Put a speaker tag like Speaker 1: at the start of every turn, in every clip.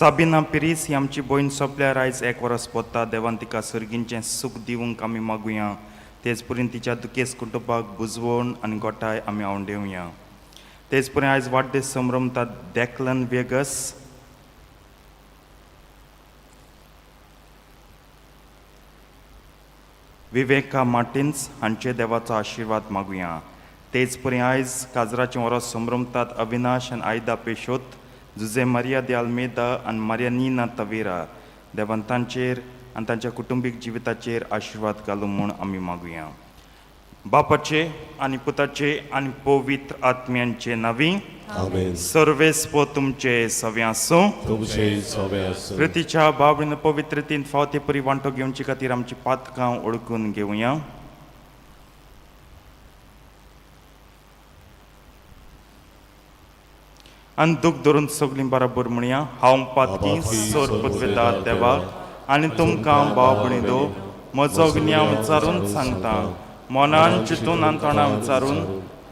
Speaker 1: साबिना पिरीस ही आमची भयण सोंपल्यार आयज 1 वरस पोत्ता. देवान तिका सर्गींचें सूख दिवंक आमी मागुया. तेच परीन तिच्या दुखेस कुटुंबाक बुजवण आनी गोठाय आमी आंवडेवया. तेच परीन आयज वाडदीस संभ्रमतात डॅक्लन वेगस, विवेका मार्टिन्स हांचे देवाचो आशिर्वाद मागुया. तेच परीन आयज काजराचें वरस संभ्रमतात अविनाश आनी आयदा पेशोत, जुजे मारिया दे आल्मेदा आनी मारियानीना तवेरा. देवान तांचेर आनी तांच्या कुटुंबीक जिविताचेर आशिर्वाद घालूं म्हूण आमी मागुया. बापाचे आनी पुताचे आनी पवित्र आत्म्यांचे नांवी.
Speaker 2: आमेन.
Speaker 1: सर्वेस्पो तुमचे सवे आसूं.
Speaker 2: तुमचे सवे आसूं.
Speaker 1: प्रितीच्या बाबडीन पवित्रतेन फावते परी वांटो घेवचे खातीर आमची पातकां ओळखून घेवया. आनी दूख धरून सगळीं बराबर म्हणया. हांव पातकी सोर पदवेदार देवाक आनी तुमकां भाव भयणीलो म्हजो ज्ञान विचारून सांगता. मनान चिंतून आनी तोंडान विचारून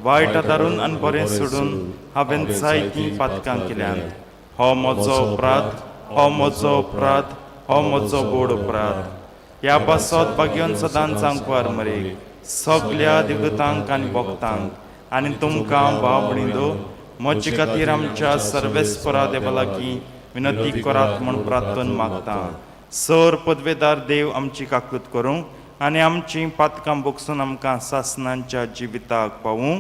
Speaker 1: वायट आदारून आनी बरें सोडून हांवें जायतीं पातकां केल्यात. हो म्हजो अपराध, हो म्हजो अपराध, हो म्हजो गोड अपराध. ह्या बसत बागेवन सदांच सांगवार मरे सगळ्या दिवतांक आनी भक्तांक आनी तुमकां भाव भयणीलो म्हजे खातीर आमच्या सर्वेस्परा देवा लागीं विनंती करात म्हूण प्रार्थना मागता. सर पदवेदार देव आमची काकूत करूं आनी आमची पातकां बोगसून आमकां सासणांच्या जिविताक पावूं.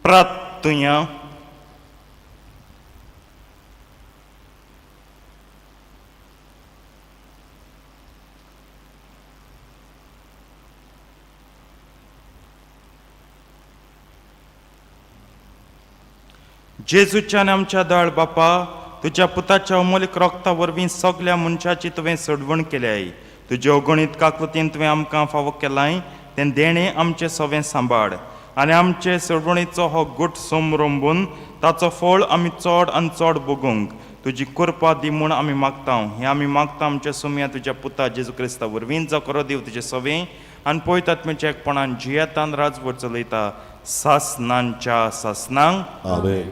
Speaker 1: प्रार्थुया. जेजूच्यान आमच्या दयाळ बापा, तुज्या पुताच्या अमोलीक रक्ता वरवीं सगळ्या मनशाची तुवें सडवण केल्याय. तुज्या अगणीत काकुतीन तुवें आमकां फावो केलाय. तें देणें आमचें सवें सांबाळ आनी आमचे सडवणीचो हो गूट सोमरंबून ताचो फळ आमी चड आनी चड भोगूंक तुजी कृपा दी म्हूण आमी मागता. हें आमी मागता आमच्या सुम्या तुज्या पुता जेजू क्रिस्ता वरवीं जो करो देव तुजें सवें आनी पळयत आत्म्याच्या एकपणान जियेतान राजभर चलयता सासणांच्या सासणांक.
Speaker 2: आमेन.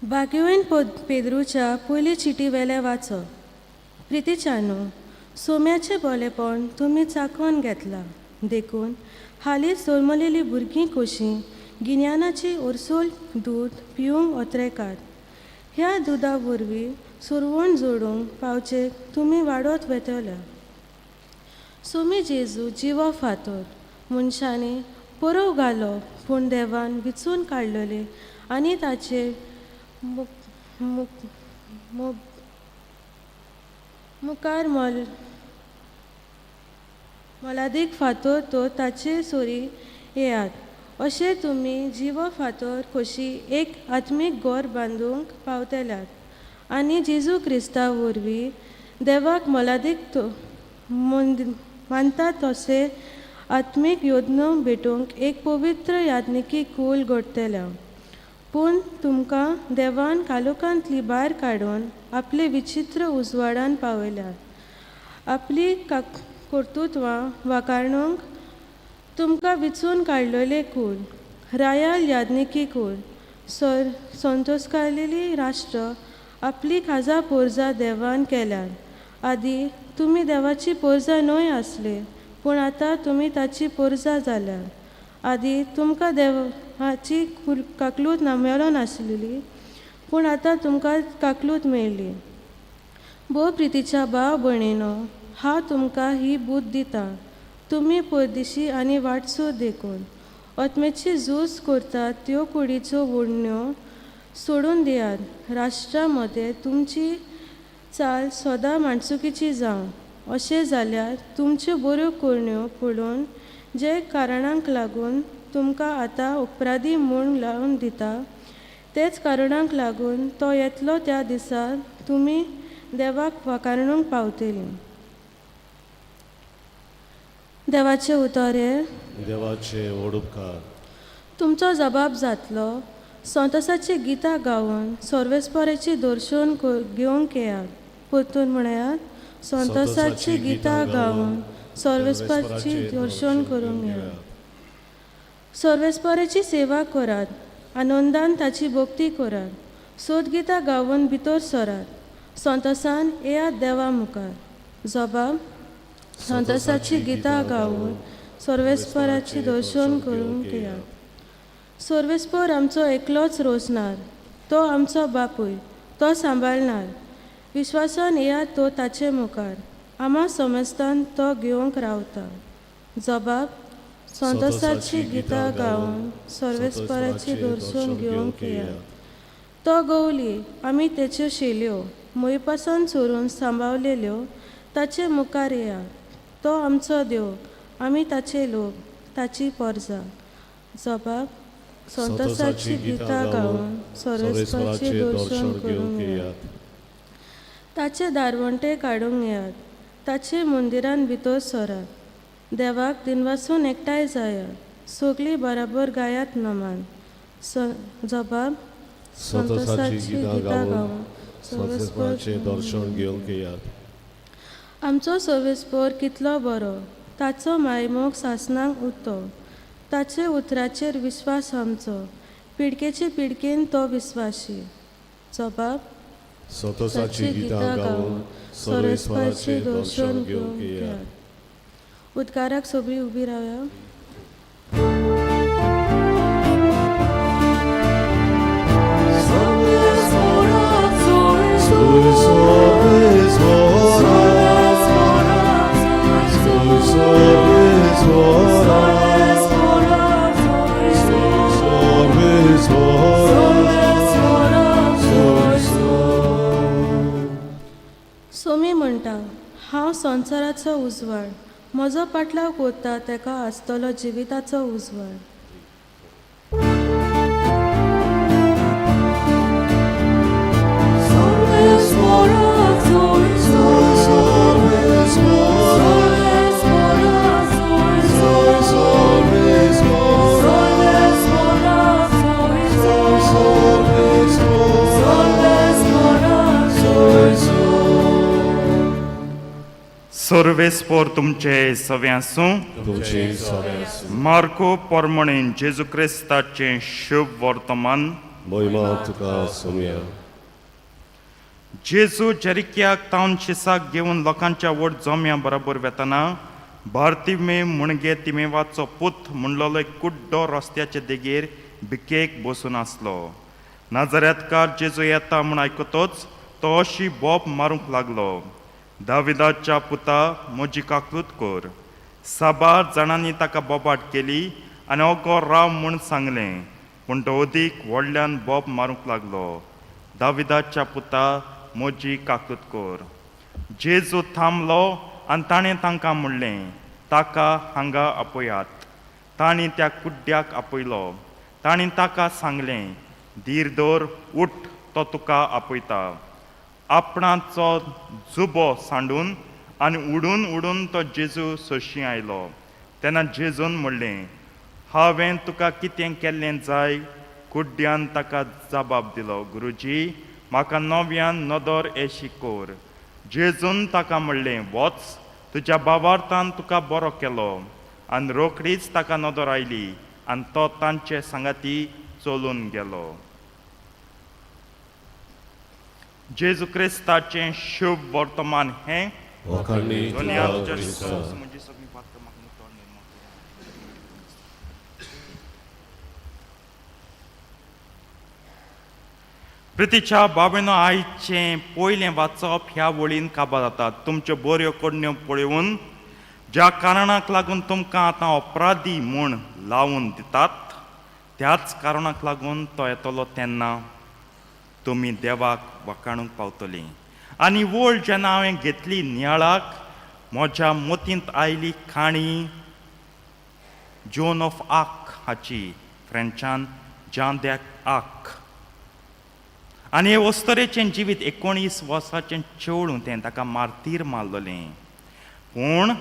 Speaker 3: बागेवेन पेद्रूच्या पयली चिटी वेले वाचो. प्रितीच्यानो, सोम्याचें बोलेपण तुमी चाखून घेतला देखून हालींच जल्मलेलीं भुरगीं कशीं गिन्यानाची ओरसोल दूद पिवंक ओत्रेकात. ह्या दुदा वरवीं सुरवण जोडूंक पावचे तुमी वाडत वेतल्या. सोमी जेजू जिवा फातर मनशांनी परव घालप पूण देवान विचून काडलेले आनी ताचे मुखार मोलादीक फातर तो ताचे सोरी येयात अशें तुमी जिवा फातर कशी एक आत्मीक गोर बांदूंक पावतल्यात आनी जेजू क्रिस्ता वरवीं देवाक मोलादीक मानतात तशें आत्मीक योजना भेटूंक एक पवित्र याज्ञिकी कूल घडतल्या. पूण तुमकां देवान कालोखांतली भायर काडून आपले विचित्र उजवाडान पावयल्यात. आपली कर्तुत्वां वाखाणूंक तुमकां विचून काडलेले कूल रायाल याज्ञिकी कूल संतोषकालेली राष्ट्र आपली खाजा पोरजा देवान केल्यात. आदी तुमी देवाची पोरजा न्हय आसले पूण आतां तुमी ताची पोरजा जाल्यात. आदी तुमकां देवाची काकलूत मेळो नासलेली पूण आतां तुमकां काकलूत मेळ्ळी. भोव प्रितीच्या भाव भयणीनो, हांव तुमकां ही बूद दिता. तुमी परदेशी आनी वाटसूर देखून आत्मेची झूज करतात त्यो कुडीच्यो ओडण्यो सोडून दियात. राष्ट्रामध्ये तुमची चाल सदां माणसुकीची जावं. अशें जाल्यार तुमच्यो बऱ्यो कोरण्यो पळोवन जे कारणांक लागून तुमकां आतां अपराधी म्हूण लावन दिता, तेच कारणांक लागून तो येतलो त्या दिसा तुमी देवाक वाकारणूंक पावतलीं. देवाचे उतोरे.
Speaker 2: देवाचे ओडुपकार.
Speaker 3: तुमचो जबाब जातलो, संतोसाची गितां गावन सर्वेस्पराची दर्शन घेवंक येयात. परतून म्हणात, संतोसाची गितां गावन सर्वेस्पराची दर्शन करूंक येयात. सर्वेस्पराची सेवा करात, आनंदान ताची भक्ती करात. सोदगितां गावन भितर सरात. संतोसान येयात देवा मुखार. जबाब, संतोसाची गितां गावन सर्वेस्पराची दर्शन करूंक येयात. सर्वेस्पर आमचो एकलोच रोजनार, तो आमचो बापूय, तो सांबाळणार. विश्वासान येयात तो ताचे मुखार, आमा समजतान तो घेवंक रावता. जबाब, संतोसाची गितां गावन सर्वेस्पराची दर्शन घेवंक येयात. तो गवली, आमी तेच्यो शेल्यो, मोयपासून चोरून सांबाळलेल्यो ताचे मुखार येयात. तो आमचो देव, आमी ताचे लोक, ताची परजा. जबाब, संतोसाची गितां गावन सर्वेस्पराची दर्शन करूंक येयात. ताचे दारवंटे काडूंक येयात. ताचे मंदिरान भितर सरात. देवाक दिनवासून एकठांय जायात. सगळीं बराबर गायात नमान. जबाब,
Speaker 2: संतोसाची गितां गावन सर्वेस्पराचे दर्शन घेवंक येयात.
Speaker 3: आमचो सर्वेस्पर कितलो बरो, ताचो मायमोग सासणांक उरतो. ताचे उतराचेर विस्वास आमचो, पिडकेचे पिडकेन तो विस्वासी. जबाब,
Speaker 2: संतोसाची गितां गावन सर्वेस्पराचे दर्शन घेवंक येयात.
Speaker 3: उद्गाराक सगळीं उबी रावया. सोमी म्हणटा, हांव संवसाराचो उजवाड, म्हजो पाटलाव कोत्ता तेका आसतलो जिविताचो उजवाड.
Speaker 1: सर्वेस्पर तुमचे सवे आसूं.
Speaker 2: तुमचे सवे आसूं.
Speaker 1: मार्को पोरमणेन जेजू क्रिस्ताचे शुभ वर्तमान.
Speaker 2: महिमा तुका सोम्या.
Speaker 1: जेजू जेरिक्याक तावन शिसाक घेवन लोकांच्या वड जम्या बरोबर वेतना भारतीमे मुणगे तिमेवाचो पूत म्हणलोलो एक कुड्डो रस्त्याचे देगेर भिकेक बसून आसलो. नाजरेतकार जेजू येता म्हूण आयकतोच तो अशी बोब मारूंक लागलो, दाविदाच्या पुता म्हजी काकूत कर. 7 जाणांनी ताका बोबाट केली आनी ओगो राव म्हूण सांगलें, पूण तो अदीक व्हडल्यान बोब मारूंक लागलो, दाविदाच्या पुता म्हजी काकूत कर. जेजू थांबलो आनी ताणें तांकां म्हणलें, ताका हांगा आपयात. तांणी त्या कुड्ड्याक आपयलो. तांणी ताका सांगलें, धीर दवर, उठ, तो तुका आपयता. आपणाचो जुबो सांडून आनी उडून उडून तो जेजू सोशी आयलो. तेन्ना जेजून म्हणलें, हांवें तुका कितें केल्लें जाय? कुड्ड्यान ताका जबाब दिलो, गुरुजी, म्हाका नव्यान नदर एशी कोर. जेजून ताका म्हणलें, वच, तुज्या बाबार्थान तुका बरो केलो. आनी रोखडीच ताका नदर आयली आनी तो तांचे सांगाती चलून गेलो. जेजू क्रिस्ताचें शुभ वर्तमान हें
Speaker 2: वखाणी
Speaker 1: दुनिया
Speaker 2: तुका
Speaker 1: तुज्या
Speaker 2: क्रिस्ता.
Speaker 1: विश्वास म्हजी सगळीं पात्रां म्हाका मुखार निर्माण कर. प्रितीच्या बाबेनो, आयचें पयलें वाचप ह्या वळीन काबार जाता. तुमच्यो बऱ्यो कोडण्यो पळोवन ज्या कारणाक लागून तुमकां आतां अपराधी म्हूण लावून दितात त्याच कारणाक लागून तो येतलो तेन्ना तुमी देवाक वखाणूंक पावतलीं. आनी वळ जेन्ना हांवें घेतली नियाळाक म्हज्या मतींत आयली काणी जोन ऑफ आर्क हाची, फ्रेंचान जान दॅक आर्क. आनी हे वस्तरेचें जिवीत 19 वर्साचें चेडूं तें ताका मार्तीर मारलोलें. पूण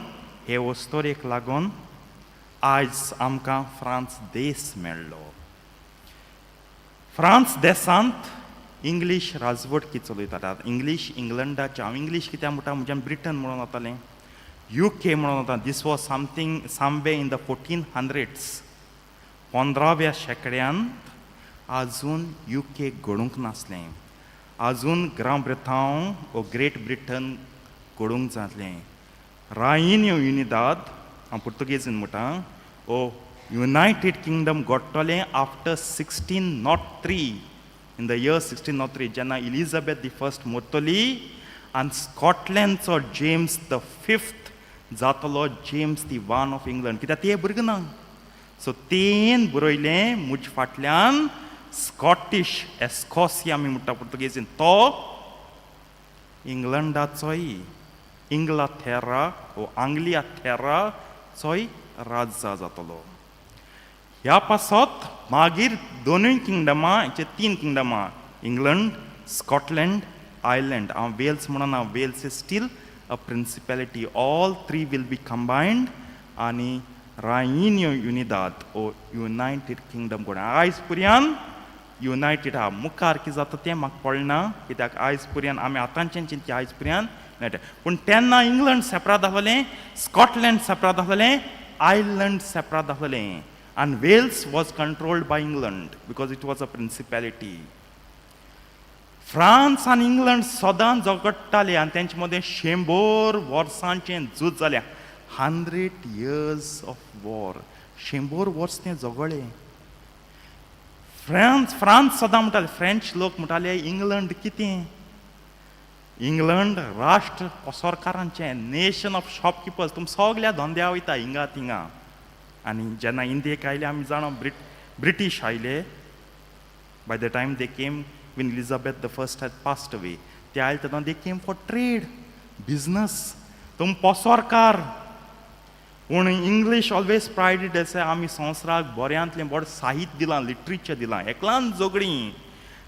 Speaker 1: हे वस्तोरेक लागून आयज आमकां फ्रांस देश मेळ्ळो. फ्रांस देशांत इंग्लीश राजवटकी चलयतात. इंग्लीश इंग्लंडाचे, हांव इंग्लीश कित्याक म्हणटा म्हज्यान ब्रिटन म्हणून वतालें, UK म्हणून वता. This was somewhere in the 1400s. 15व्या शेंकड्यांत आजून UK घडूंक नासलें. आजून ग्रां ब्रितांव वो ग्रेट ब्रिटन घडूंक जातलें. रायिन्यो युनिदाद, हांव पुर्तुगेजीन म्हणटा, ओ युनायटेड किंगडम घडटलें आफ्टर 1603. इन द इयर 1603 जेन्ना इलिझाबेथ द फर्स्ट मरतली आनी स्कॉटलँडचो जेम्स द फिफ्थ जातलो James the one of England. कित्याक तें भुरगें ना. सो तेन बरयलें म्हजे फाटल्यान स्कॉटिश एस्कॉसिया आमी म्हणटा पुर्तुगेजीन, तो इंग्लंडाचोय इंग्लाथेरा वो आंग्लिया थेराचोय राजा जातलो. ह्या पासत मागीर दोनूय किंगडमां, हेचे 3 किंगडमां, इंग्लंड, स्कॉटलँड, आयर्लंड. हांव वेल्स म्हणना, Wales is still a principality. All 3 will be combined आनी रायिन्यो युनिदाद ओ युनायटेड किंगडम घडोवन आयज पर्यान युनायटेड आहा. मुखार कितें जाता तें म्हाका कळना, कित्याक आयज पर्यान आमी आतांचें चिंतलें, आयज पर्यान युनायटेड. पूण तेन्ना इंग्लंड सेपरेट जालोलें, स्कॉटलँड सेपरेट जालोलें, आयर्लंड सेपरेट जालोलें. And Wales was controlled by England because it was a principality. France आनी इंग्लंड सदां झगडटाले आनी तेंचे मदें 100 वर्सांचें झूज जालें. 100 years of war. 100 वर्स तें झगडलें. फ्रांस सदां म्हणटाले, फ्रेंच लोक म्हणटाले इंग्लंड कितें? इंग्लंड राष्ट्र सरकारांचें, नेशन ऑफ शॉपकिपर्स. तुमी सगल्या धंद्या वयता हिंगा थिंगा. आनी जेन्ना इंडियेक आयले आमी जाणा, ब्रिटीश आयले. By the time they came when Elizabeth the first had passed away. ते आयले तेन्ना दे केम फॉर ट्रेड, बिजनस. तुम पोसोरकार. पूण इंग्लीश ऑलवेज प्रायडेड एसे आमी संवसाराक बऱ्यांतलें बरें साहित्य दिलां, लिटरेचर दिलां, एकलान झगडीं.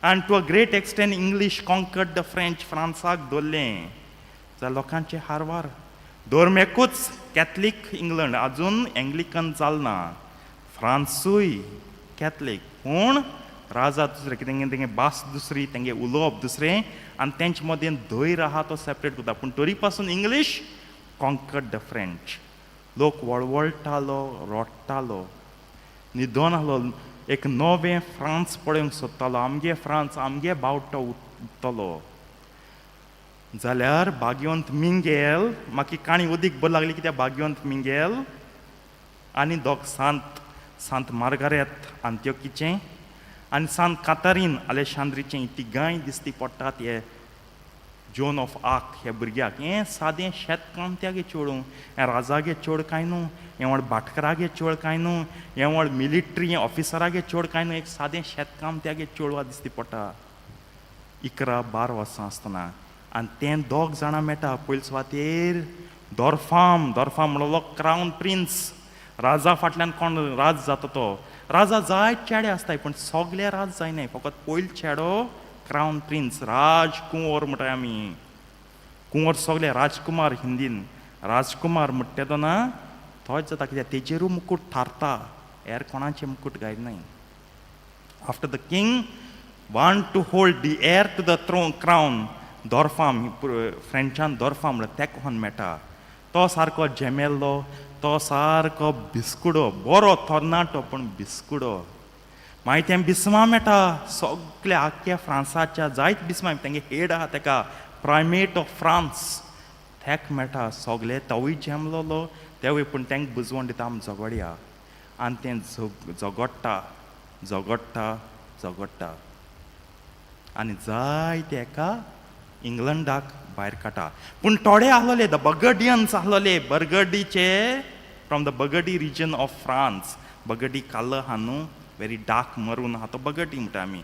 Speaker 1: आनी to a great extent English conquered the French. फ्रांसाक धरलें. जाल्यार लोकांचे हारवार. धर्मेकूच कॅथलीक इंग्लंड, आजून एंग्लिकन जालना. फ्रांसूय कॅथलीक, पूण राजा दुसरें, कितें तेंगे भास दुसरी, तेंगे उलोवप दुसरें, आनी तेंचे मदें धैर्य आहा तो सेपरेट करता. पूण तरी पासून इंग्लीश कॉन्कर्ड द फ्रेंच. लोक वळवळटालो, रोडटालो, न्हिदोन आहलो. एक नवें फ्रांस पळोवंक सोदतालो. आमगे फ्रांस, आमगे बावटो उरतलो. जाल्यार भाग्यवंत मिंगेल, म्हाका काणी उदीक बरी लागली, कित्याक भाग्यवंत मिंगेल आनी दोग सांत मार्गारेत आंत्योकीचें आनी सांत कातारीन आलेशांद्रीचें, ही तिगांय दिसती पडटात हे जोन ऑफ आर्क हे भुरग्याक. हें सादें शेतकामत्यागे चेडूं, हें राजागे चेड कांय न्हू, हें व्हड भाटकारागे चेड कांय न्हू, हें व्हड मिलिट्री ऑफिसरागे चेड कांय न्हू, एक सादें शेतकामत्यागे चेडवा दिसती पडटा 11-12 वर्सां आसतना. आनी तें दोग जाणां मेळटा पयले सुवातेर. दोरफाम म्हणलो क्रावन प्रिन्स. राजा फाटल्यान कोण राज जाता तो. राजा जायत चेडे आसताय, पूण सगळे राज जायनाय. फकत पयलो चेडो क्रावन प्रिन्स, राजकुंवर म्हणटाय आमी. कुंवर सगळे राजकुमार हिंदीन. राजकुमार म्हणटा तो ना तोच जाता, कित्याक तेजेरूय मुकूट थारता, हेर कोणाचें मुकूट घायनाय. After the king want to hold the heir to the crown, दोरफाम, फ्रेंचान दोरफाम म्हणल्यार तेका कोण मेळटा. तो सारको जेमेल्लो, तो सारको बिस्कुडो, बरो तरणाटो पूण बिस्कुडो. मागीर तें बिस्मां मेळटा. सगल्या आख्या फ्रांसाच्या जायत बिस्मां, तेंगे हेड आहा तेका प्रायमेट ऑफ फ्रांस, तेका मेळटा. सगळे तोवूय जेमलोलो, तेवूय, पूण तेंका बुजवण दिता आमी झगडया. आनी तें झगडटा. आनी जायते एका इंग्लंडाक भायर काडटा पूण थोडे आहलोले द बर्गडियन्स आहलोले बर्गडीचे from the Burgundy region of France Burgundy colour आहा न्हू वेरी डार्क मरून आहा तो बर्गडी म्हणटा आमी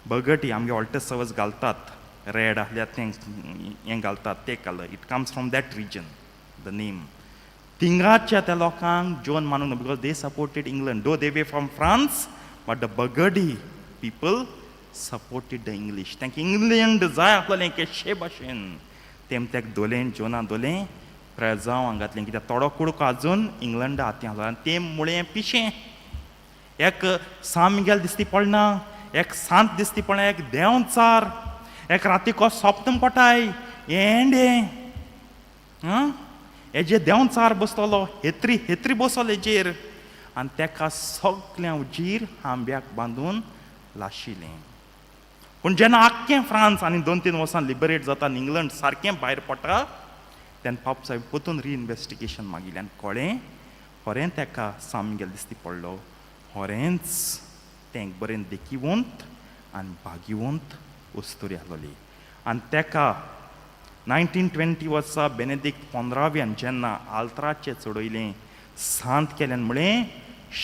Speaker 1: बर्गडी आमगे ऑल्टर सवज घालतात रेड आहल्यार तें हें घालतात ते colour it comes from that region the name थिंगाच्या त्या लोकांक जोन मानूंक ना because they supported England though they were from France but the Burgundy people supported the English तांकां इंग्लंड जाय आसलें केशे भाशेन तेम तेका दोलें जोना दोलें प्रेजांव हांगातलें कित्याक थोडो कुडको आजून इंग्लंडा हातीं आसलो आनी तें मुळें पिशें एक सान मिगेल दिसती पडना एक सांत दिसती पडना एक देंवचार एक रातीको सोप्न पटाय हेंडे हेजे देंवचार बसतलो हेत्री बसलो हेजेर आनी तेका सगळ्या उजीर आंब्याक बांदून लाशिल्लें पूण जेन्ना आख्खें फ्रांस आनी 2-3 वर्सां लिबरेट जाता आनी इंग्लंड सारकें भायर पडटा तेन्ना पाप साहेब परतून रिइन्वेस्टिगेशन मागिल्लें आनी कळ्ळें खरें तेका सामकें दिसती पडलो खरेंच तें बरें देखीवंत आनी भाग्यवंत वस्तुरी आहलोली आनी तेका 1920 वर्सा बेनेडिक्ट 15व्यान जेन्ना आल्त्राचें चडयलें सांत केलें म्हळें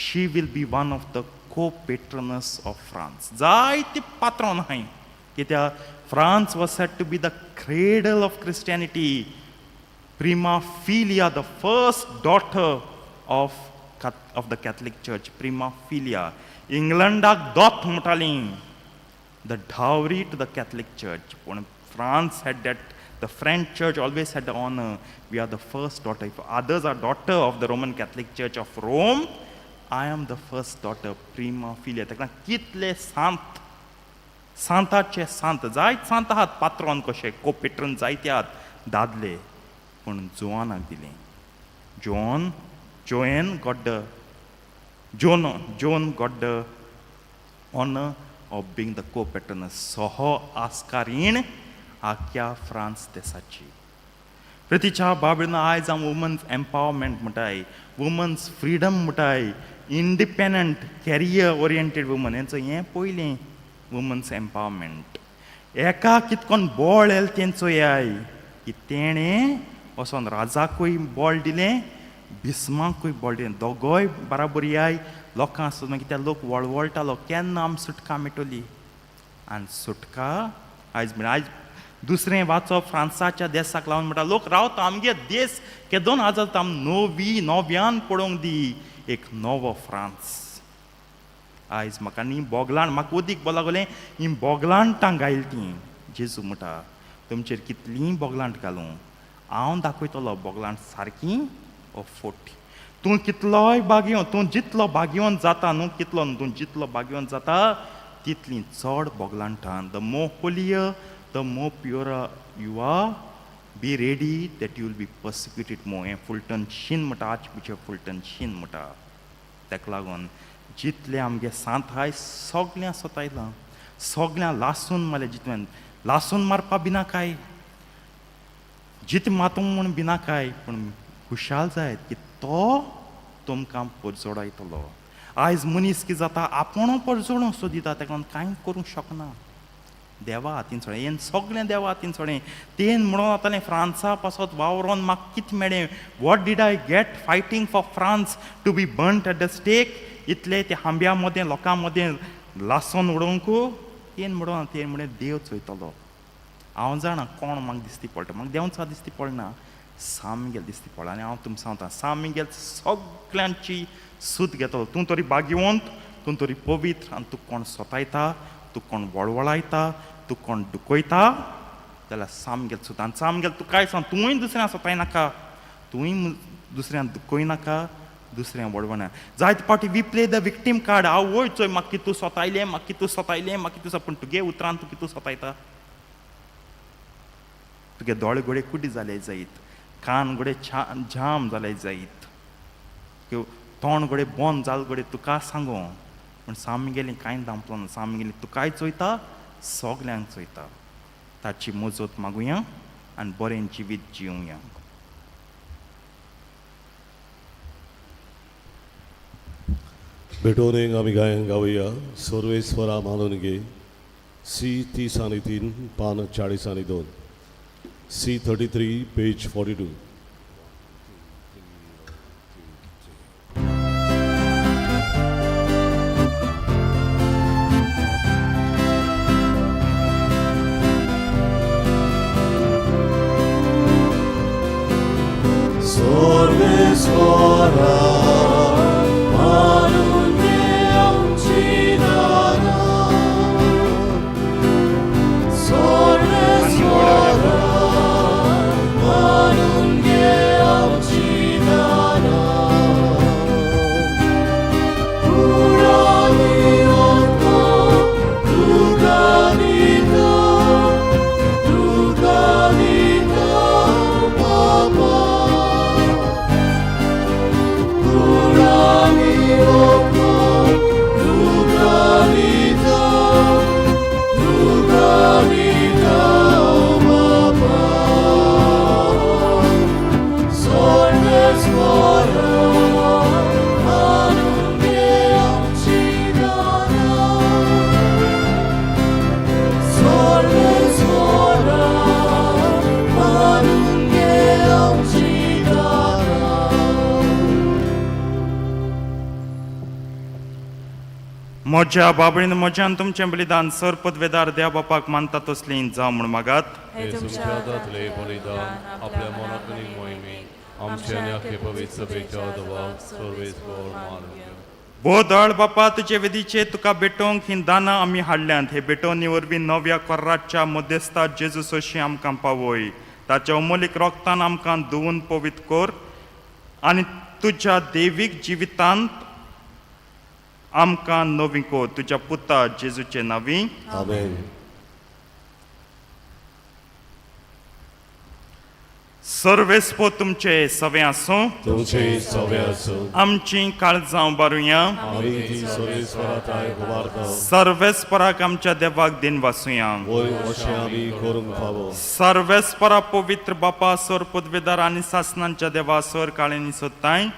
Speaker 1: she will be one of the co-patroness of France. जायते पात्रांव नाय कित्याक France was said to be the cradle of Christianity. Prima filia, the first daughter of the Catholic Church. Prima filia. Englandak dot म्हणटालीं the dowry to the Catholic Church. पूण France had that. The French Church always had the honor. We are the first daughter. If others are daughter of the Roman Catholic Church of Rome, I am the first daughter, prima filia. ताका कितले सांत सांताचे सांत जायत सांत आहात पात्रोन कशे को-पेट्रन जायते आहात दादले पूण जोआनाक दिलें Joan got the honor of being the co-patroness. सोहो आस्कारीण आख्या फ्रांस देशाची प्रतीच्या बाबडीन आयज आम वुमन्स एम्पावरमेंट म्हणटाय वुमन्स फ्रीडम म्हणटाय इंडिपेंडंट कॅरियर ओरिएंटेड वुमन हेंचो हें पयलें वुमन्स एम्पावरमेंट एका कितकोन बॉल येल तेंचो याय की तेणें वचोन राजाकूय बॉल दिलें भिस्माकूय बॉल दिलें दोगोय बराबर याय लोकां आसत कित्याक लोक वळवळटालो केन्ना आम सुटका मेळटली आनी सुटका आयज दुसरें वाचप फ्रांसाच्या देशाक लावन म्हणटा लोक रावता आमगे देश केदोन आजात आम नव्यान पळोवंक दी एक नवो फ्रांस आयज म्हाका न्ही बोगलांड म्हाका ओदीक बोला लागलें ही बोगलांटां घायल ती जेजू म्हणटा तुमचेर कितलीं बोगलांट घालूं हांव दाखयतलो बोगलांट सारकी ओ फोटी तूं कितलोय भाग्यवंत तूं जितलो भाग्यवंत जाता न्हू कितलो तूं जितलो भाग्यवंत जाता तितलीं चड बोगलांटां the more holier the more pure you are, be ready that you will be persecuted more. हें फुलटन शीन म्हणटा आर्चबिशप फुलटन शीन म्हणटा ताका लागून जितले आमगे सांत हाय सगळ्यां सतायलां सगळ्यां लासून मारलें जितून लासून मारपा बिना काय जित मातूंक म्हूण बिना काय पूण खुशाल जायत की तो तुमकां परजोडायतलो आयज मनीस कितें जाता आपुणू परजोडूं सोदिता ताका लागून कांय करूंक शकना देवा हातीन सोडें हें सगळें देवा हातीन सोडें तें म्हणून आतां फ्रांसा पासत वावरोन म्हाका कितें मेळ्ळें what did I get fighting for France to be burnt at the stake इतले ते हांब्या मदें लोकां मदें लासून उडोवंक तें म्हणून तें म्हणून देव चोयतलो हांव जाणा कोण म्हाका दिसती पडटा म्हाका देंवचा दिसती पडना सामकेल दिसती पडला आनी हांव तुमकां सांगता सामकेल सगळ्यांची सूत घेतलो तूं तरी भाग्यवंत तूं तरी पवित्र आनी तूं कोण सतायता तूं कोण वळवळायता तूं कोण दुखयता जाल्यार सामकेल सुद्दां आनी सामकेल तूं काय सांग तुंवूय दुसऱ्यां सतायनाका तुंवूय दुसऱ्यां दुखयनाका दुसऱ्यां वळवणा जायते फावटी we play the victim card हांव वयचोय म्हाका कितू सतायलें म्हाका कितू सतायलें म्हाका कितू पूण तुगे उतरान तूं कितू सतायता तुगे दोळे गोडे कुडी जाले जायत कान गोडे जाम जाले जायत तोंड गोडे बंद जाल गोडे तुका सांगू पूण सामकेलीं कांय दांपलो ना सामकेलीं तुकाय चोयता सगल्यांक चोयता ताची मजत मागुया आनी बरें जिवीत जिवया
Speaker 2: बेटोनेक आमी गायन गावया सर्वेस्वरा मानून घे C 30 आणि 3 पान 40 आणि 2 C33, page 42.
Speaker 1: म्हज्या बाबळीन म्हज्यान तुमचें बलिदान सर पदवेदार देव बापाक मानता तसलीं जावं म्हूण मागात.
Speaker 2: हे तुमच्या हातांतले बलिदान आपल्या मनातली मोहिमे आमच्या आणि अख्खे पवित्र सभेच्या दबाव सर्वेस्वर मानून घेऊ.
Speaker 1: बोदळ बापा तुजे वेदीचे तुका भेटोवंक ही दानां आमी हाडल्यांत. हे भेटोवनी वरवीं नव्या कोर्राच्या मध्यस्ता जेजू सोशी आमकां पावय. ताच्या अमोलीक रोगतान आमकां धुवन पवित्र कर आनी तुज्या दैवीक जिवितांत आमकां नवी कर. तुज्या पुता जेजूचे नांवी.
Speaker 2: आमेन.
Speaker 1: सर्वेस्पो तुमचे सवे आसूं.
Speaker 2: तुमचे सवे आसूं.
Speaker 1: आमची काळजां बारुया.
Speaker 2: आमी ती सर्वेस्वराताय उबारता.
Speaker 1: सर्वेस्पराक आमच्या देवाक दिन वासुया.
Speaker 2: वय अशें आमी करूंक फावो.
Speaker 1: सर्वेस्परा पवित्र बापा सर पदवेदार आनी सासणांच्या देवा सर काळेनी सोदताय.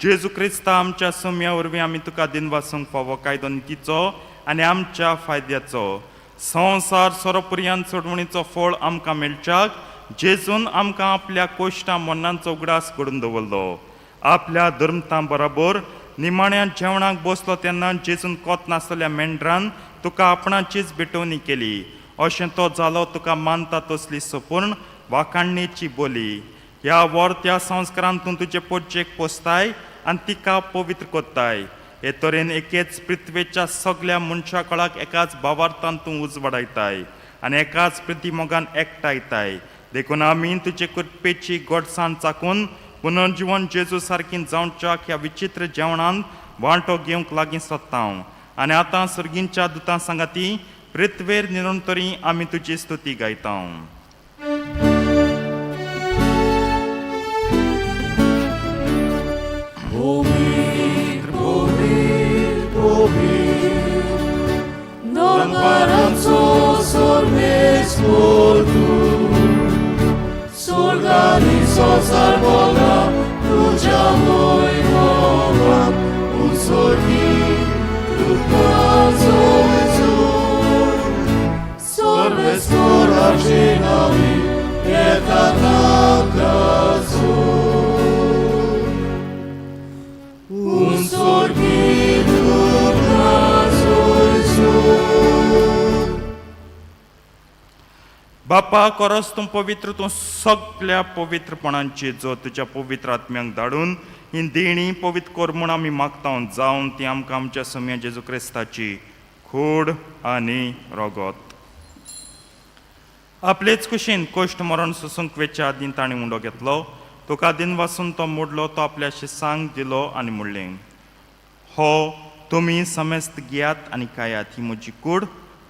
Speaker 1: जेजू क्रिस्ता आमच्या सोम्या वरवीं आमी तुका दिन वासूंक फावो कायदो नितीचो आनी आमच्या फायद्याचो. संवसार सोरपर्यंत सोडवणीचो फळ आमकां मेळच्याक जेजून आमकां आपल्या कोश्टां मनांचो उगडास घडून दवरलो. आपल्या धर्मतां बरोबर निमाण्या जेवणाक बसलो तेन्ना जेजून कोत नासलेल्या मेंढरान तुका आपणाचीच भेटवणी केली. अशें तो जालो तुका मानता तसली सपूर्ण वाखाणणेची बोली. ह्या वर्त्या संस्कारांत तूं तुजे पोटचेक पोसताय आनी तिका पवित्र कोत्ताय. हे तरेन एकेच पृथ्वेच्या सगळ्या मनशा कळाक एकाच भावार्थान तूं उजवाडायताय आनी एकाच प्रतिमोगान एकठांयताय. देखून आमी तुजे कृपेची गोडसाण चाकून पुनर्जीवन जेजू सारकी जावच्याक ह्या विचित्र जेवणांत वांटो घेवंक लागीं सोदता. आनी आतां सर्गींच्या दुतां सांगाती पृथ्वेर निरंतरी आमी तुजी स्तुती गायता.
Speaker 4: Sorgani sosar Boga, tuja mojmowa, usorgi, tukazojzor. Sorbe skoračinami, eta nakazor. Usorgi, tukazojzor.
Speaker 1: बापा कोरोस तूं पवित्र तूं सगळ्या पवित्रपणांची जो तुज्या पवित्र आत्म्यांक धाडून ही देणी पवित्र कर म्हूण आमी मागता. जावन ती आमकां आमच्या सोम्या जेजू क्रिस्ताची खूड आनी रोगत. आपलेच कुशीन कोश्ट मरण सोसूंक वेच्या आदीं ताणें उंडो घेतलो. तुका दिन वासून तो मोडलो. तो आपल्या शिसांक दिलो आनी म्हणलें, हो तुमी समेस्त घेयात आनी खायात. ही म्हजी कूड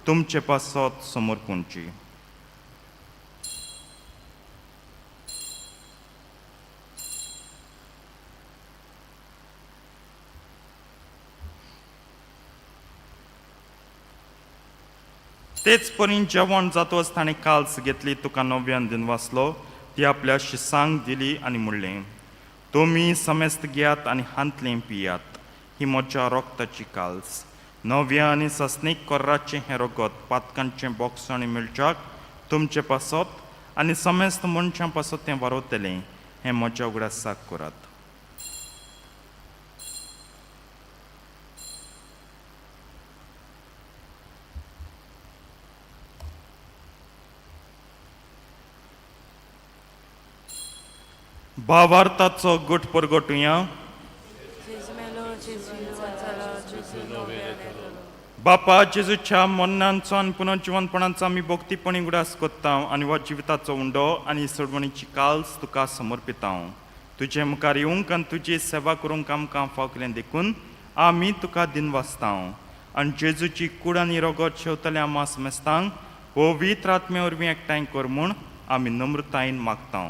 Speaker 1: तुमचे पासत समोर पोंची. तेच परीन जेवण जातो आसतना काल्स घेतली. तुका नव्यान दिन वाचलो. ती आपल्या शिसांक दिली आनी म्हणलें, तुमी समेस्त घेयात आनी हांतलें पियात. ही म्हज्या रोगताची काल्स. नव्या आनी सस्नीक कोर्राचें हें रोगत पातकांचें बॉक्स आनी मिळच्याक तुमचे पासत आनी समेस्त मनशां पासून तें वारोतलें हें म्हज्या उगडासाक करात. भावार्थाचो गुट परगटुया. बापा जेजूच्या मरणांचो आनी पुनर्जिवनपणांचो आमी भोगतीपणी उगडास कोत्ता आनी हो जिविताचो उंडो आनी सोडवणीची काल्स तुका समर्पिता. तुजे मुखार येवंक आनी तुजी सेवा करूंक आमकां फावकलें देखून आमी तुका दिनवासता. आनी जेजूची कूड आनी रगत शेवतले आमा समेस्तांक पवित्र आत्मे वरवीं एकठांय कर म्हूण आमी नम्रतायेन मागता.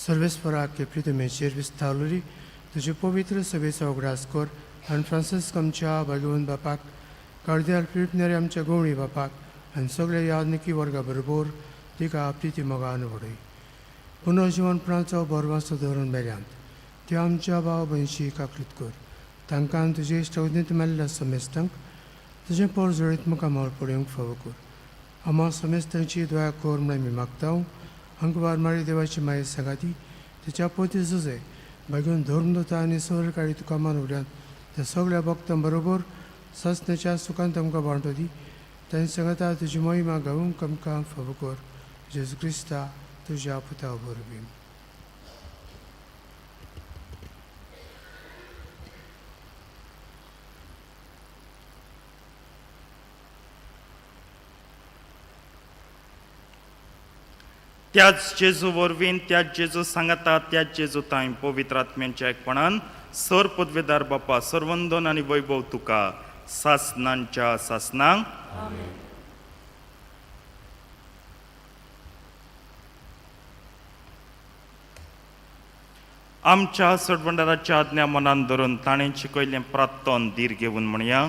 Speaker 5: सर्वेस्पराक के प्रितमेचेर विस्तारलोरी तुजे पवित्र सभेचो उगडास कर आनी फ्रांसीस आमच्या भाग्यवन बापाक कार्दियाल फिलिप आमच्या गवळी बापाक आनी सगळे यादनिकी वर्गा बरोबर तिका प्रिती मोगान वडय. पुनर्जिवनपणाचो बरवासो धरून मेल्यांत त्यो आमच्या भाव भयणशी काकलीत कर. तांकां तुजे इश्टवदीत मेल्ल्या समेस्तांक तुजें पोर जोडीत मुखार मोल पडूंक फावो कर. आमा समेस्तांची दया कर म्हण आमी मागता. अंकवार मारी देवाची माये सांगाती तिच्या पोती झुजे भाग्यून धरून दोता आनी सर काळी तुका मान उड्यान त्या सगळ्या भक्तां बरोबर ससण्याच्या सुखांत आमकां बांटो दी. तांणी सांगता तुजी मोहिमा गावूंक आमकां फावो कर. जेजू क्रिस्ता तुज्या पुता वरवीं.
Speaker 1: त्याच जेजू वरवीं त्याच जेजू सांगता त्याच जेजू ताई पवित्र आत्म्यांच्या एकपणान सर पदवेदार बापा सर्वंदन आनी वैभव तुका सासनांच्या सासनांक. आमच्या सडबंडाराच्या आज्ञा मनान धरून ताणें शिकयलें प्रार्थन धीर घेवन म्हणया.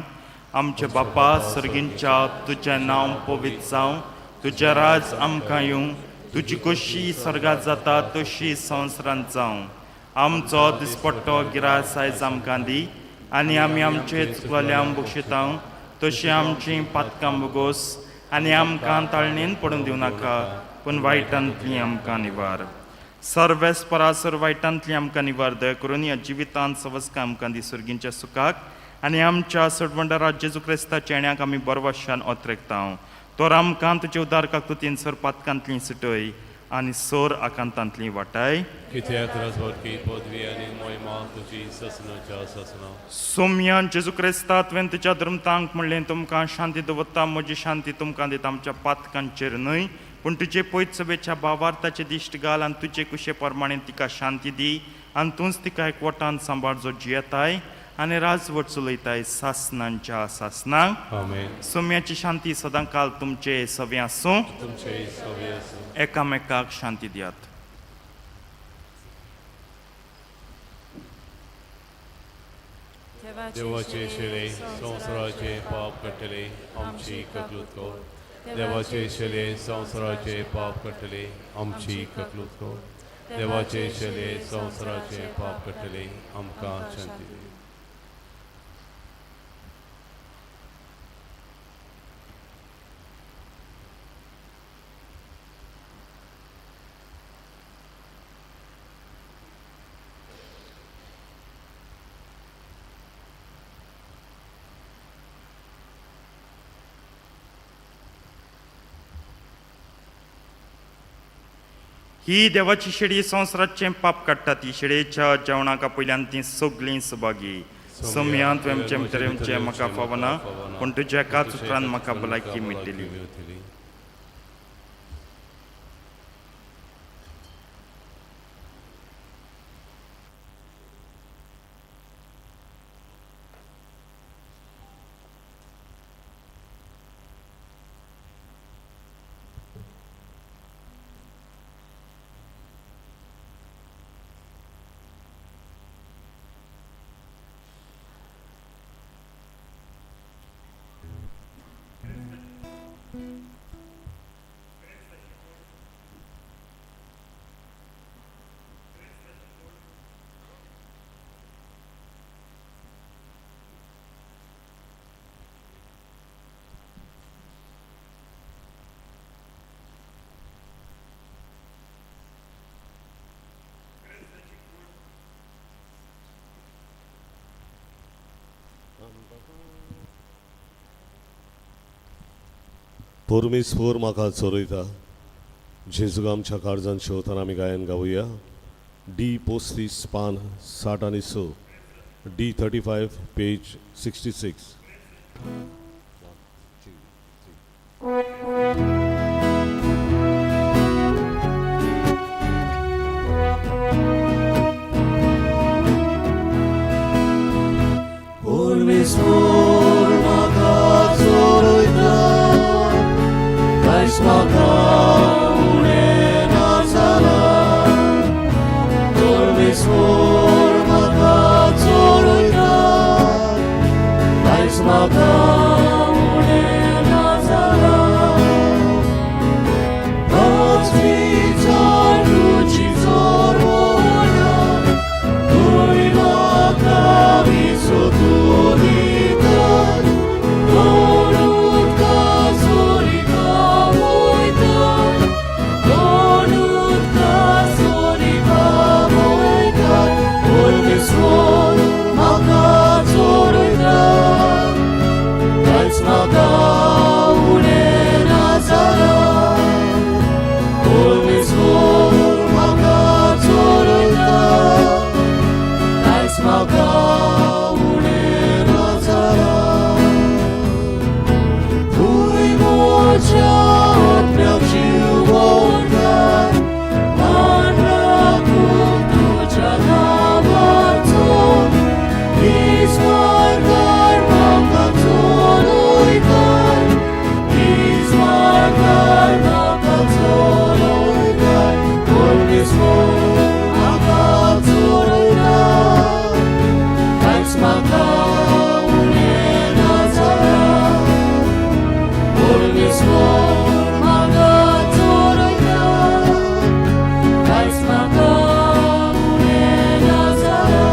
Speaker 1: आमचे बापा सर्गींच्या तुजें नांव पवित्र जावं. तुजें राज आमकां येवं. तुजी कशी स्वर्गात जाता तशी संवसारांत जावं. आमचो दिसपट्टो गिरास आयज आमकां दी आनी आमी आमचे चुकलेल्यांक बक्षिता तशी आमची पातकां बगोस आनी आमकां ताळणेन पडून दिवं नाका पूण वायटांतली आमकां निवार. सर्वेस परासर वायटांतली आमकां निवार दया करून ह्या जिवितांत सवस्का आमकां दी सर्गींच्या सुखाक आनी आमच्या सडवंडारा जेजू क्रिस्ताच्या येण्याक आमी बरवाशान ओत्रेकता. तोर आमकां तुजे उदार काकतुतीन सर पातकांतली सुटय आनी सर आकांतांतली वाटाय.
Speaker 2: कित्याक राजवटकी पदवी आनी मोहिमा तुजी ससनाच्या ससना.
Speaker 1: सोम्या जेजू क्रिस्ता तुवें तुज्या धर्मतांक म्हणलें तुमकां शांती दवरता म्हजी शांती तुमकां दिता. आमच्या पातकांचेर न्हय पूण तुजे पयत सभेच्या भावार्थाचे दिश्ट घाल आनी तुजे कुशे प्रमाणे तिका शांती दी आनी तूंच तिका एकवटान सांबाळ जो जियेताय आनी राजवट चलयताय सासनांच्या सासनांक.
Speaker 2: आमेन.
Speaker 1: सोम्याची शांती सदां काल तुमचे सवे आसूं.
Speaker 2: तुमचे सवे आसूं.
Speaker 1: एकामेकाक शांती दियात.
Speaker 2: देवाचे शेळे संवसाराचे पाप कट्टले आमची ककलूत कर. देवाचे शेळे संवसाराचे पाप कट्टले आमची ककलूत कर. देवाचे शेळे संवसाराचे पाप कट्टले आमकां शांती दी.
Speaker 1: ही देवाची शेळी संवसाराचें पाप काडटा. ती शेळयेच्या जेवणाका पयल्यान ती सगळीं सुभागी. सोम्या तुवें आमचे भितर म्हाका फावना पूण तुज्या एकाच उतरान म्हाका भलायकी मेळटली.
Speaker 6: परमेश्वर म्हाका चोरयता जेजूक आमच्या काळजान शेवताना आमी गायन गावुया D35 पान 60 आनी 6 D35 पेज 66.
Speaker 4: Permesor म्हाका चोरयता कांयच म्हाका उणें ना जालां परमेश्वर म्हाका चोरयता कांयच म्हाका उणें ना जालां तोच विचार तुजी चोरवण्या थंय म्हाका विसोतून दितात कोण उदका सोरीका वयतात कोण उदका सोरीका वयतात परमेश्वर म्हाका चोरयता कांयच म्हाका उणें ना जालां परमेश्वर म्हाका चोरयता कांयच म्हाका उणें ना जालां तुवें म्हज्या आत्म्याक जीव ओंकार मान राखून तुज्या नांवाचो हीच मार्गार म्हाका चोरयतात हीच मार्गार म्हाका चोरयतात परमेश्वर म्हाका चोरयता कांयच म्हाका उणें ना जालां परमेश्वर म्हाका चोरयता कांयच म्हाका उणें ना जालां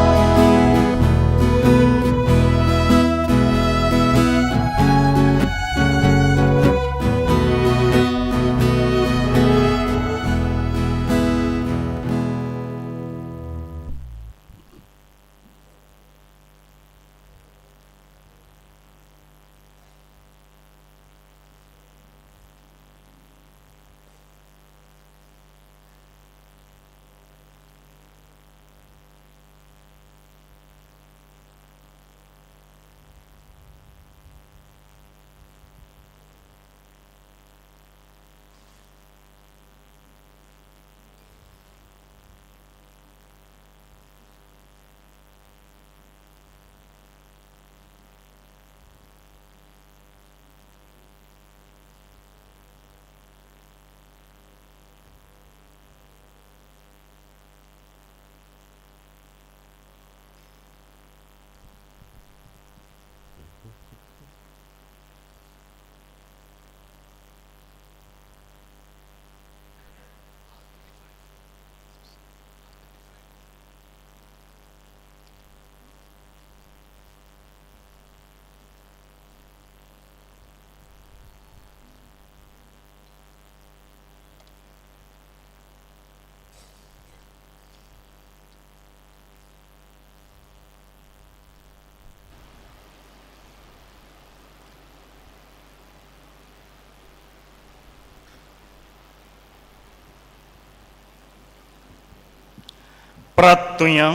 Speaker 1: प्रार्थुया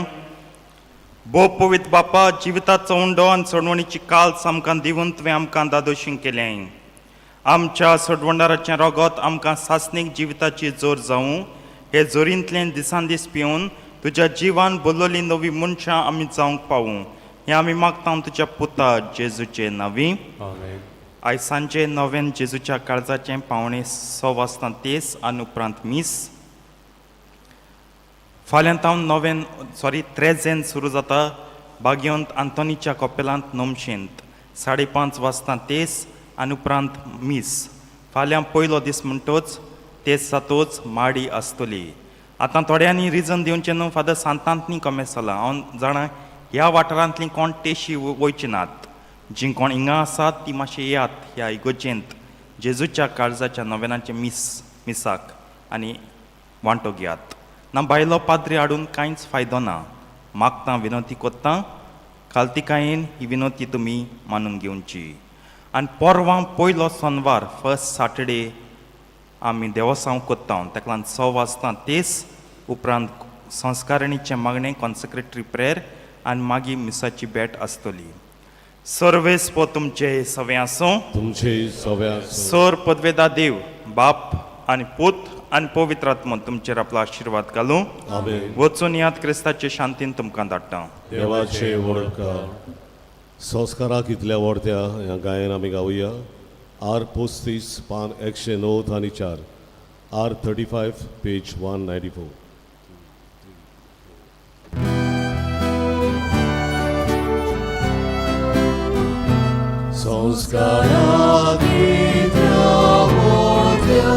Speaker 1: भोव पवित्र बापा जिविताचो उंडो आनी सोडवणीची काल्स आमकां दिवन तुवें आमकां दादोशीं केलें आमच्या सोडवंडाराचें रगत आमकां सासणीक जिविताची जोर जावं हे जोरींतल्यान दिसान दीस पिवन तुज्या जिवान बोलोली नवी मनशां आमी जावंक पावूं हें आमी मागता तुज्या पुता जेजूचे नांवी
Speaker 2: आमेन.
Speaker 1: आयज सांजे नव्यान जेजूच्या काळजाचें पावणे 6:30 आनी उपरांत मीस फाल्यां तावन 13 सुरू जाता बागयोंत आंतोनीच्या कपेलांत नोमशेंत 5:30 आनी उपरांत मीस फाल्यां पयलो दीस म्हणटोच तेच जातोच माडी आसतली आतां थोड्यांनी रिजन दिवचें न्हू फादर सांतांतनी कमी जाला हांव जाणा ह्या वाठारांतलीं कोण टेशी वयची नात जीं कोण हिंगा आसात ती मातशें येयात ह्या इगोजेंत जेजूच्या काळजाच्या नव्यानाचे मिसाक आनी वांटो घेयात ना भायलो पाद्री हाडून कांयच फायदो ना मागता विनंती कोत्ता कालतिकायेन ही विनंती तुम्ही मानून घेवची. आनी परवां पयलो सोनवार फर्स्ट सॅटर्डे आमी देवसांव कोत्ता ताका लागून 6 वाजता तेच उपरांत संस्कारणीचे मागणें कॉन्सेक्रेटरी प्रेयर आनी मागीर मिसाची भेट आसतली. सर्वेस पो तुमचे सवे आसूं.
Speaker 6: तुमचे सव्या
Speaker 1: सर पदवेदा देव बाप आनी पूत आनी पवित्र आत्मा तुमचेर आपलो आशिर्वाद घालूं.
Speaker 6: आमेन.
Speaker 1: वचून यात क्रिस्ताचे शांतीन तुमकां धाडटा.
Speaker 6: देवाचे वळखकार संस्काराक इतल्या व्हडत्या ह्या गायन आमी गावुया. आर 35 पान 109 आनी 4, आर 35 पेज 194. संस्काराक इतल्या व्हडत्या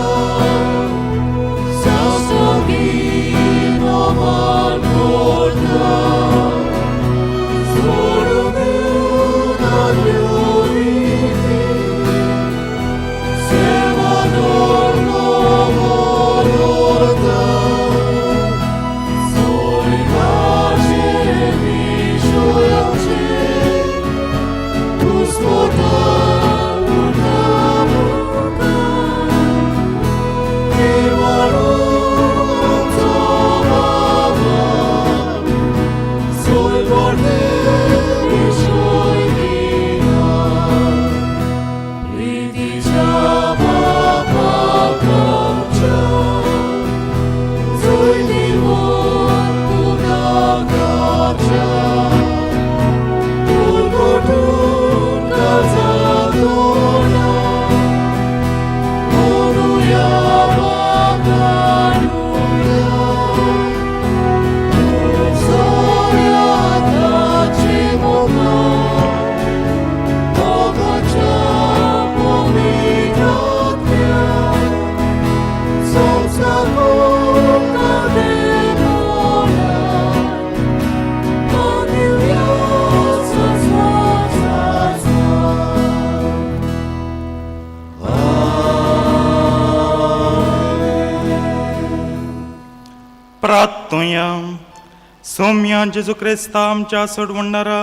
Speaker 1: प्रार्थुया. सौम्या जेजू क्रिस्ता आमच्या सोडवणारा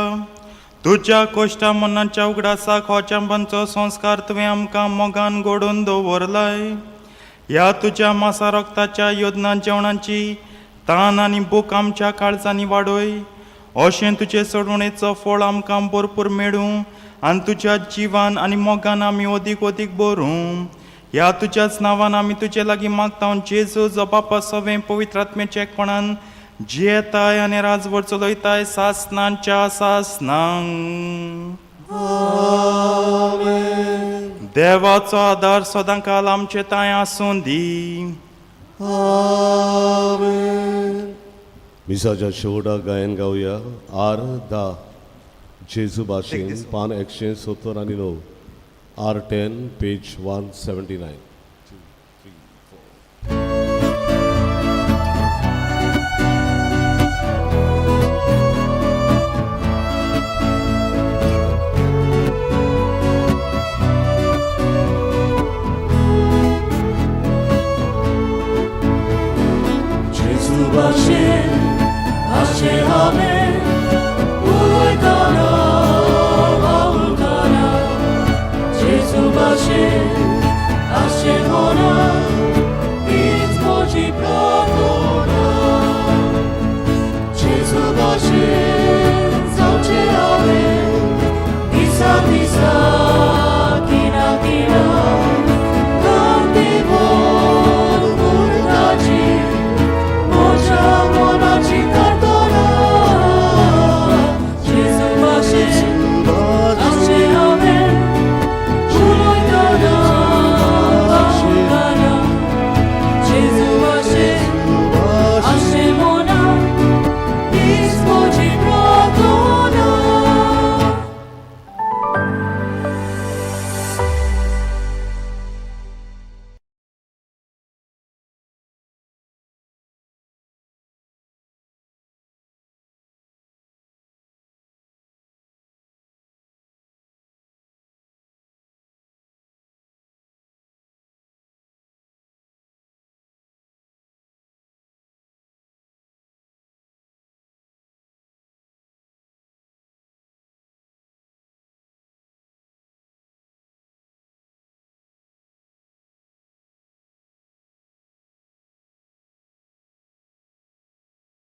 Speaker 1: तुज्या कोश्टा मनाच्या उगडासा खोचांबांचो संस्कार तुवें आमकां मोगान घडोवन दवरलाय. ह्या तुज्या मासा रक्ताच्या योजना जेवणाची तान आनी भूक आमच्या काळजांनी वाडोय. अशें तुजे सोडवणेचो फळ आमकां भरपूर मेळूं आनी तुज्या जिवान आनी मोगान आमी ओदीक ओदीक भरूं. ह्या तुज्याच नांवान आमी तुजे लागीं मागता जेजू जो बापा सवें पवित्र आत्म्याचे एकपणान जियेताय आनी राजवट चलयताय सासनांच्या सासनांक. देवाचो आदार सदांकाल आमचे ताय आसूं दी.
Speaker 6: मिसाच्या शेवटाक गायन गावुया. आर 10 जेजू भाशेन पान 170 आनी 9, आर 10 पेज 179.